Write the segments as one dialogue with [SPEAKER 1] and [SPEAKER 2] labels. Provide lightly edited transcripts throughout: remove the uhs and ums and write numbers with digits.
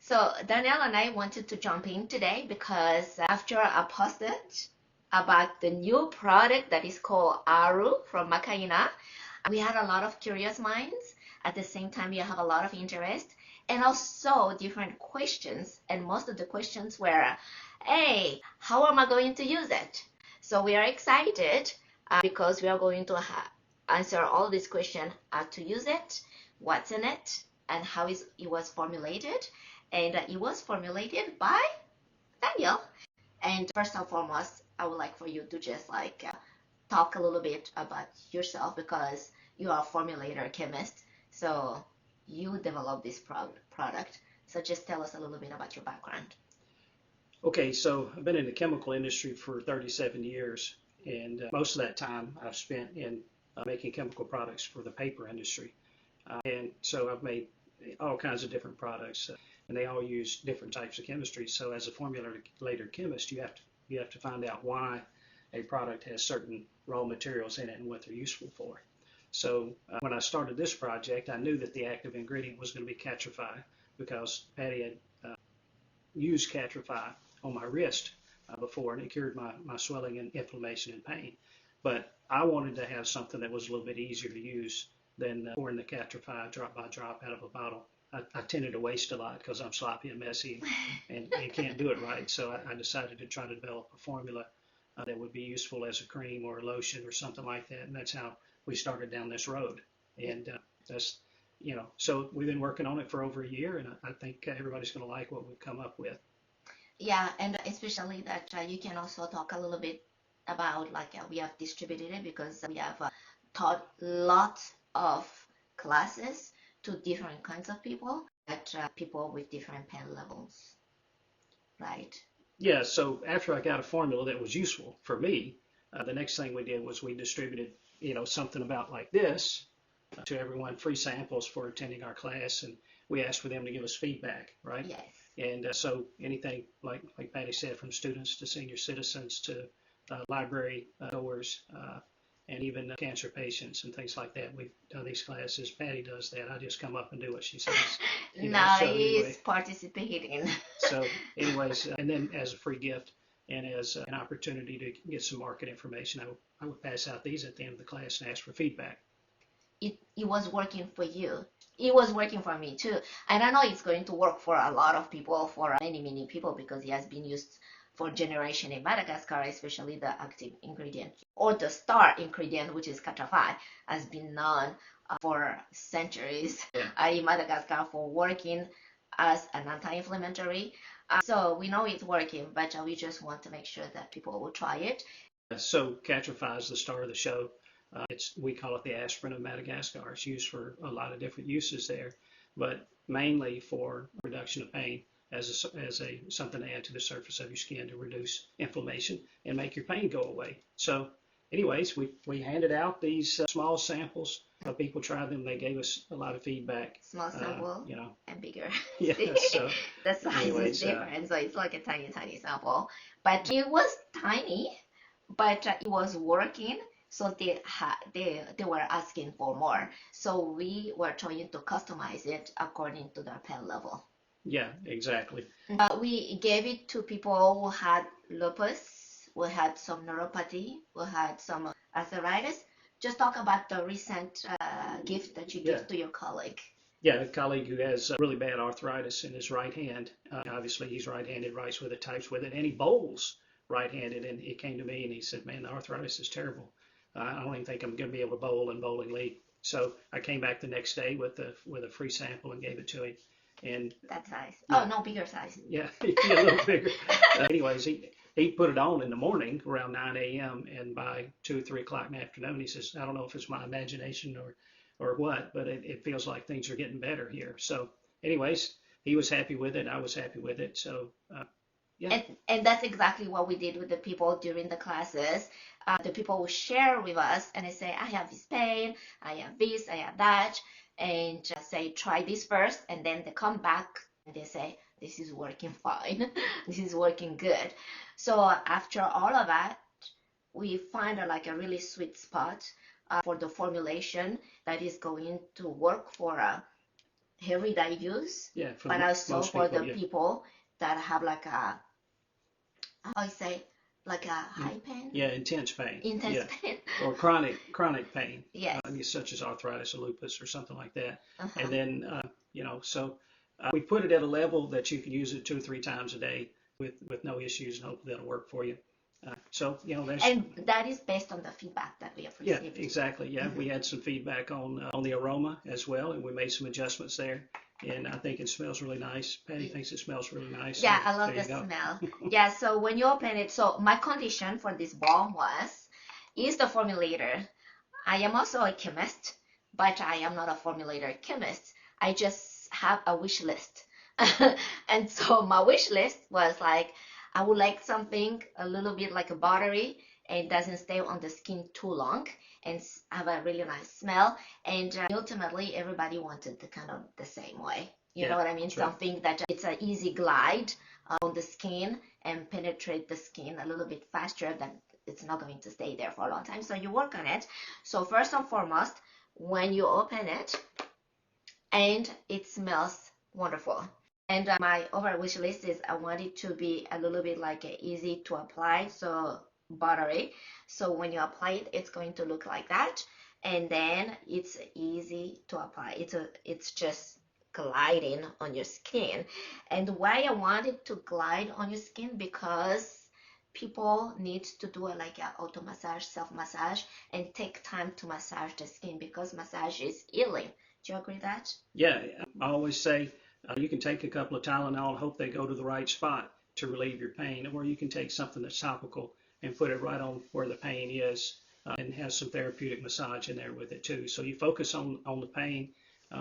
[SPEAKER 1] So Danielle and I wanted to jump in today because after I posted about the new product that is called Aroo from Makaaina, we had a lot of curious minds. At the same time, we have a lot of interest and also different questions. And most of the questions were, hey, how am I going to use it? So we are excited because we are going to answer all these questions, how to use it, what's in it, and how it was formulated. And it was formulated by Daniel. And first and foremost, I would like for you to just talk a little bit about yourself because you are a formulator chemist. So you developed this product. So just tell us a little bit about your background.
[SPEAKER 2] Okay, so I've been in the chemical industry for 37 years, and most of that time I've spent in making chemical products for the paper industry. And so I've made all kinds of different products, and they all use different types of chemistry. So as a formulator chemist, you have to find out why a product has certain raw materials in it and what they're useful for. So when I started this project, I knew that the active ingredient was going to be Katrafay because Patty had used Katrafay on my wrist before, and it cured my swelling and inflammation and pain. But I wanted to have something that was a little bit easier to use than pouring the Katrafay drop by drop out of a bottle. I tended to waste a lot because I'm sloppy and messy and can't do it right. So I decided to try to develop a formula that would be useful as a cream or a lotion or something like that. And that's how we started down this road. And so we've been working on it for over a year, and I think everybody's going to like what we've come up with.
[SPEAKER 1] Yeah, and especially that you can also talk a little bit about we have distributed it because we have taught lots of classes to different kinds of people, people with different pain levels, right?
[SPEAKER 2] Yeah, so after I got a formula that was useful for me, the next thing we did was we distributed, something about like this to everyone, free samples for attending our class, and we asked for them to give us feedback, right?
[SPEAKER 1] Yes.
[SPEAKER 2] And so anything like Patty said, from students to senior citizens to library goers, and even cancer patients and things like that. We've done these classes. Patty does that. I just come up and do what she says.
[SPEAKER 1] Nice, so anyway, participating.
[SPEAKER 2] So anyways, and then as a free gift and as an opportunity to get some market information, I would pass out these at the end of the class and ask for feedback.
[SPEAKER 1] It was working for you. It was working for me too. And I know it's going to work for a lot of people, for many people, because it has been used for generation in Madagascar, especially the active ingredient or the star ingredient, which is Katrafay, has been known for centuries in Madagascar for working as an anti-inflammatory. So we know it's working, but we just want to make sure that people will try it.
[SPEAKER 2] So Katrafay is the star of the show. We call it the aspirin of Madagascar. It's used for a lot of different uses there, but mainly for reduction of pain as something to add to the surface of your skin to reduce inflammation and make your pain go away. So anyways, we handed out these small samples. People tried them. They gave us a lot of feedback.
[SPEAKER 1] Small sample, and bigger.
[SPEAKER 2] Yeah. So
[SPEAKER 1] the size is different. So it's like a tiny sample. But it was tiny, but it was working. So they were asking for more. So we were trying to customize it according to their pain level.
[SPEAKER 2] Yeah, exactly.
[SPEAKER 1] We gave it to people who had lupus, who had some neuropathy, who had some arthritis. Just talk about the recent gift that you gave to your colleague.
[SPEAKER 2] Yeah, a colleague who has really bad arthritis in his right hand. Obviously, he's right-handed, writes with it, types with it, and he bowls right-handed. And he came to me and he said, "Man, the arthritis is terrible. I don't even think I'm going to be able to bowl in bowling league." So I came back the next day with a free sample and gave it to him. And
[SPEAKER 1] that size. Yeah. Oh, no, bigger size.
[SPEAKER 2] Yeah, a little bigger. Anyways, he put it on in the morning around 9 a.m. and by 2 or 3 o'clock in the afternoon, he says, "I don't know if it's my imagination or what, but it feels like things are getting better here." So anyways, he was happy with it. I was happy with it. So yeah.
[SPEAKER 1] And that's exactly what we did with the people during the classes. The people will share with us and they say, "I have this pain, I have this, I have that." And just say, "Try this first," and then they come back and they say, "This is working fine. This is working good." So after all of that, we find a really sweet spot for the formulation that is going to work for everyday use,
[SPEAKER 2] Yeah, for
[SPEAKER 1] but also
[SPEAKER 2] most
[SPEAKER 1] for
[SPEAKER 2] people,
[SPEAKER 1] the
[SPEAKER 2] yeah.
[SPEAKER 1] people that have like a, how I say, like a high pain,
[SPEAKER 2] Yeah, intense pain.
[SPEAKER 1] intense
[SPEAKER 2] Yeah.
[SPEAKER 1] pain.
[SPEAKER 2] Or chronic pain,
[SPEAKER 1] Yes.
[SPEAKER 2] such as arthritis or lupus or something like that.
[SPEAKER 1] Uh-huh.
[SPEAKER 2] And then, so we put it at a level that you can use it 2 or 3 times a day with no issues, and hopefully that'll work for you. That's.
[SPEAKER 1] And that is based on the feedback that we have
[SPEAKER 2] Yeah,
[SPEAKER 1] received.
[SPEAKER 2] exactly. Yeah, we had some feedback on the aroma as well, and we made some adjustments there. And I think it smells really nice. Patty thinks it smells really nice.
[SPEAKER 1] Yeah,
[SPEAKER 2] So
[SPEAKER 1] I love
[SPEAKER 2] there
[SPEAKER 1] the
[SPEAKER 2] you go.
[SPEAKER 1] smell. Yeah, so when you open it, so my condition for this balm is the formulator. I am also a chemist, but I am not a formulator chemist. I just have a wish list. And so my wish list was like, I would like something a little bit like a buttery and doesn't stay on the skin too long and have a really nice smell. And ultimately, everybody wanted the kind of the same way. You know what I mean?
[SPEAKER 2] That's right.
[SPEAKER 1] Something that it's an easy glide on the skin and penetrate the skin a little bit faster than it's not going to stay there for a long time. So you work on it. So first and foremost, when you open it, and it smells wonderful. And my overall wish list is I want it to be a little bit like easy to apply, so buttery. So when you apply it, it's going to look like that. And then it's easy to apply. It's just gliding on your skin. And why I want it to glide on your skin, because people need to do like a auto massage, self massage, and take time to massage the skin, because massage is healing. Do you agree with that?
[SPEAKER 2] Yeah, I always say you can take a couple of Tylenol and hope they go to the right spot to relieve your pain, or you can take something that's topical and put it right on where the pain is, and have some therapeutic massage in there with it too. So you focus on the pain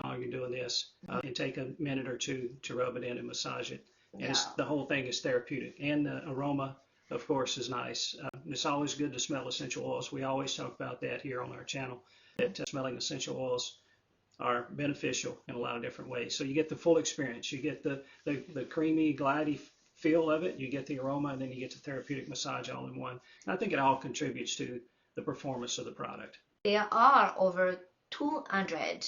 [SPEAKER 2] while you're doing this, and take a minute or two to rub it in and massage it. And the whole thing is therapeutic, and the aroma, of course, is nice. It's always good to smell essential oils. We always talk about that here on our channel, that smelling essential oils are beneficial in a lot of different ways. So you get the full experience. You get the creamy, glidey feel of it. You get the aroma, and then you get the therapeutic massage all in one. And I think it all contributes to the performance of the product.
[SPEAKER 1] There are over 200,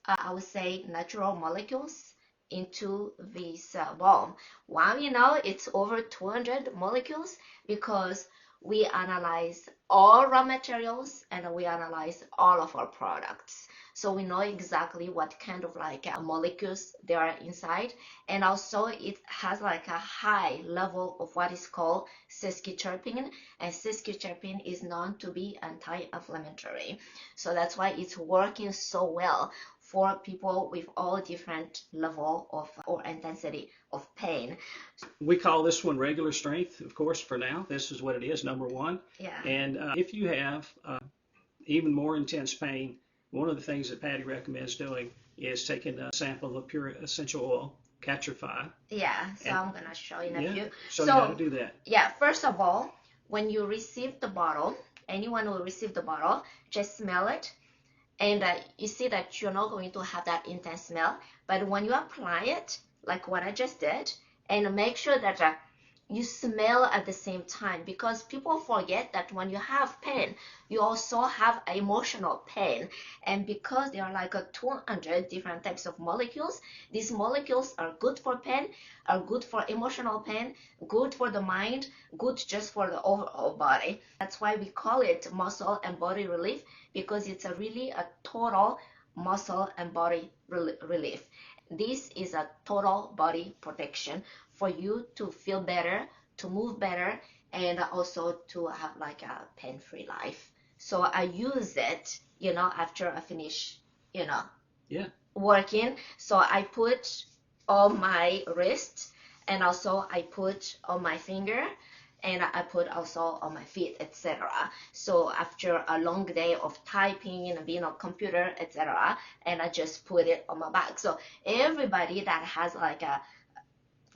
[SPEAKER 1] I would say, natural molecules into this balm. Why we know it's over 200 molecules? Because we analyze all raw materials and we analyze all of our products. So we know exactly what kind of like molecules there are inside. And also it has like a high level of what is called sesquiterpene. And sesquiterpene is known to be anti-inflammatory. So that's why it's working so well for people with all different level of or intensity of pain.
[SPEAKER 2] We call this one regular strength, of course, for now. This is what it is, number one.
[SPEAKER 1] Yeah.
[SPEAKER 2] And if you have even more intense pain, one of the things that Patty recommends doing is taking a sample of pure essential oil, Katrafay.
[SPEAKER 1] Yeah, so I'm gonna show you in a few.
[SPEAKER 2] Show you how to do that.
[SPEAKER 1] Yeah, first of all, when you receive the bottle, anyone will receive the bottle, just smell it. And you see that you're not going to have that intense smell. But when you apply it, like what I just did, and make sure that you smell at the same time, because people forget that when you have pain, you also have emotional pain. And because there are like 200 different types of molecules, these molecules are good for pain, are good for emotional pain, good for the mind, good just for the overall body. That's why we call it muscle and body relief, because it's really a total muscle and body relief. This is a total body protection for you to feel better, to move better, and also to have like a pain-free life. So I use it, after I finish, working. So I put on my wrist, and also I put on my finger, and I put also on my feet, etc. So after a long day of typing and being on computer, etc., and I just put it on my back. So everybody that has like a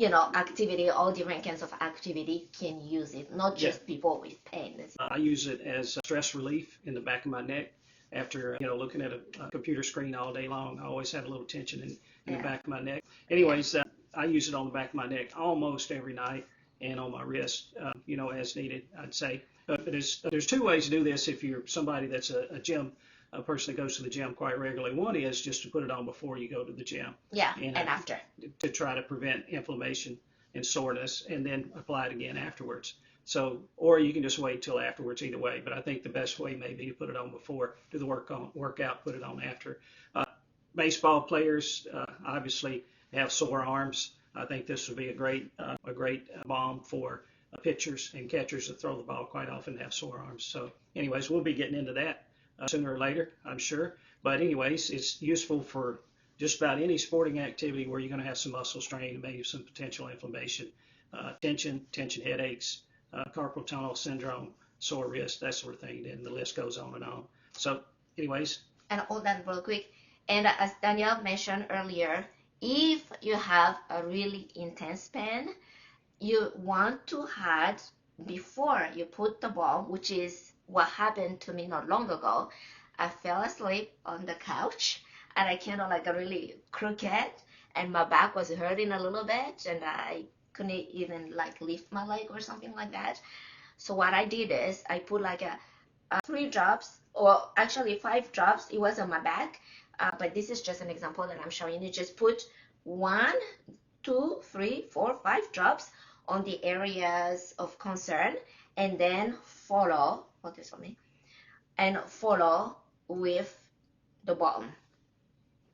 [SPEAKER 1] activity, all different kinds of activity can use it, not just people with pain.
[SPEAKER 2] I use it as stress relief in the back of my neck. After looking at a computer screen all day long, I always had a little tension in the back of my neck. Anyways, I use it on the back of my neck almost every night, and on my wrist, as needed, I'd say. But there's two ways to do this if you're somebody that's a gym a person that goes to the gym quite regularly. One is just to put it on before you go to the gym.
[SPEAKER 1] Yeah, and after.
[SPEAKER 2] To try to prevent inflammation and soreness, and then apply it again afterwards. So, or you can just wait till afterwards either way. But I think the best way may be to put it on before, do the workout, put it on after. Baseball players obviously have sore arms. I think this would be a great balm for pitchers and catchers that throw the ball quite often have sore arms. So anyways, we'll be getting into that sooner or later, I'm sure. But anyways, it's useful for just about any sporting activity where you're going to have some muscle strain and maybe some potential inflammation, tension headaches, carpal tunnel syndrome, sore wrist, that sort of thing. And the list goes on and on. So anyways.
[SPEAKER 1] And all that real quick. And as Danielle mentioned earlier, if you have a really intense pain, you want to add, before you put the balm, which is what happened to me not long ago. I fell asleep on the couch and I kind of like a really crooked and my back was hurting a little bit and I couldn't even like lift my leg or something like that. So what I did is I put like a 3 drops, or actually 5 drops. It was on my back, but this is just an example that I'm showing you. Just put 1, 2, 3, 4, 5 drops on the areas of concern, and then follow, hold this for me, and follow with the balm.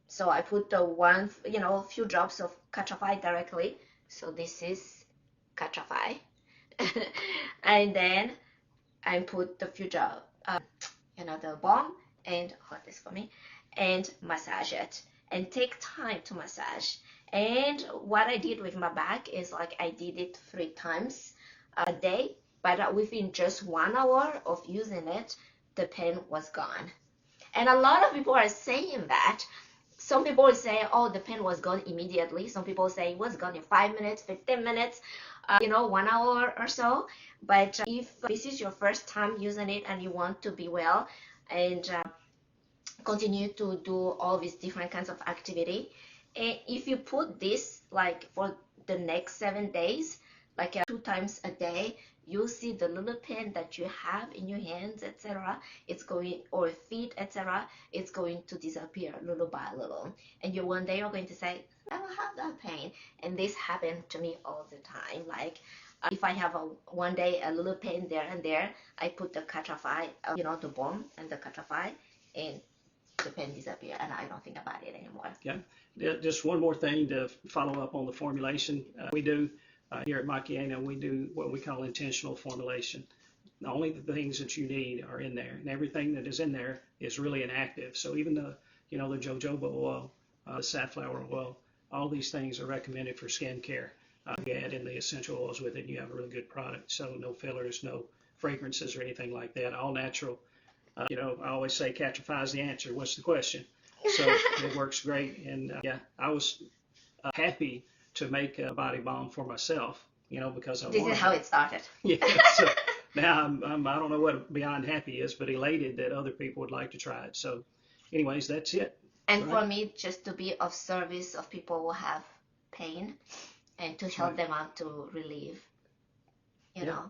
[SPEAKER 1] So I put the few drops of Katrafay directly. So this is Katrafay. And then I put the few drops, the balm, and hold this for me, and massage it, and take time to massage. And what I did with my back is like I did it 3 times a day, but within just 1 hour of using it, the pain was gone. And a lot of people are saying that. Some people say, oh, the pain was gone immediately. Some people say it was gone in 5 minutes, 15 minutes, 1 hour or so. But if this is your first time using it and you want to be well and continue to do all these different kinds of activity, and if you put this like for the next 7 days, like 2 times a day, you'll see the little pain that you have in your hands, etc. It's going, or feet, etc. It's going to disappear little by little. And you one day you're going to say, I don't have that pain. And this happened to me all the time. Like if I have one day a little pain there and there, I put the Katrafay, the balm and the Katrafay, and the pain disappear, and I don't think about it anymore.
[SPEAKER 2] Yeah. Just one more thing to follow up on the formulation. We do here at Makaaina, we do what we call intentional formulation. Only the things that you need are in there, and everything that is in there is really inactive. So even the jojoba oil, the safflower oil, all these things are recommended for skin care. You add in the essential oils with it, you have a really good product. So no fillers, no fragrances or anything like that, all natural. I always say Katrafay is the answer. What's the question? So it works great. And I was happy to make a body balm for myself, because
[SPEAKER 1] this is how it started.
[SPEAKER 2] Yeah. So now I don't know what beyond happy is, but elated that other people would like to try it. So anyways, that's it.
[SPEAKER 1] And for me, just to be of service of people who have pain and to help them out to relieve.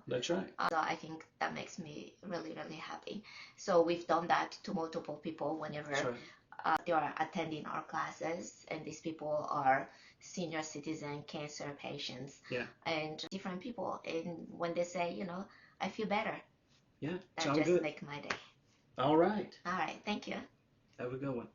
[SPEAKER 2] That's right.
[SPEAKER 1] So I think that makes me really, really happy. So we've done that to multiple people whenever they are attending our classes, and these people are senior citizen cancer patients and different people. And when they say, I feel better, that just makes my day.
[SPEAKER 2] All right.
[SPEAKER 1] All right. Thank you.
[SPEAKER 2] Have a good one.